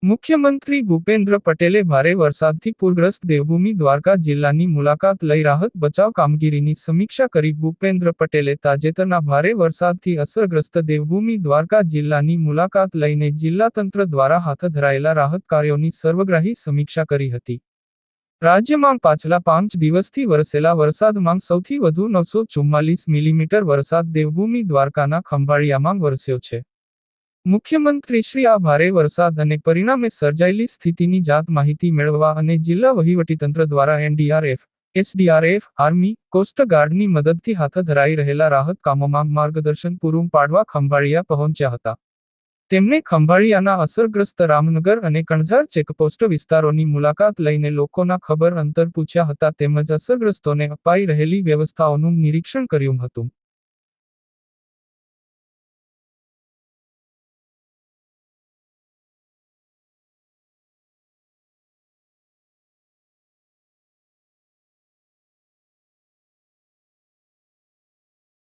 મુખ્યમંત્રી ભૂપેન્દ્ર પટેલે ભારે વરસાદથી પૂરગ્રસ્ત દેવભૂમિ દ્વારકા જિલ્લાની મુલાકાત લઈ રાહત બચાવ કામગીરીની સમીક્ષા કરી. ભૂપેન્દ્ર પટેલે તાજેતરના ભારે વરસાદથી અસરગ્રસ્ત દેવભૂમિ દ્વારકા જિલ્લાની મુલાકાત લઈને જિલ્લા તંત્ર દ્વારા હાથ ધરાયેલા રાહત કાર્યોની સર્વગ્રાહી સમીક્ષા કરી હતી. રાજ્યમાં પાછલા 5 દિવસથી વરસેલા વરસાદમાં સૌથી વધુ 944 મિલીમીટર વરસાદ દેવભૂમિ દ્વારકાના ખંભાળિયામાં વરસ્યો છે. મુખ્યમંત્રીશ્રી આ ભારે વરસાદ અને પરિણામે સર્જાયેલી સ્થિતિની જાત માહિતી મેળવવા અને જિલ્લા વહીવટીતંત્ર દ્વારા એનડીઆરએફ, એસડીઆરએફ, આર્મી, કોસ્ટગાર્ડની મદદથી હાથ ધરાઈ રહેલા રાહત કામોમાં માર્ગદર્શન પૂરું પાડવા ખંભાળિયા પહોંચ્યા હતા. તેમણે ખંભાળિયાના અસરગ્રસ્ત રામનગર અને કણઝાર ચેકપોસ્ટ વિસ્તારોની મુલાકાત લઈને લોકોના ખબર અંતર પૂછ્યા હતા તેમજ અસરગ્રસ્તોને અપાઈ રહેલી વ્યવસ્થાઓનું નિરીક્ષણ કર્યું હતું.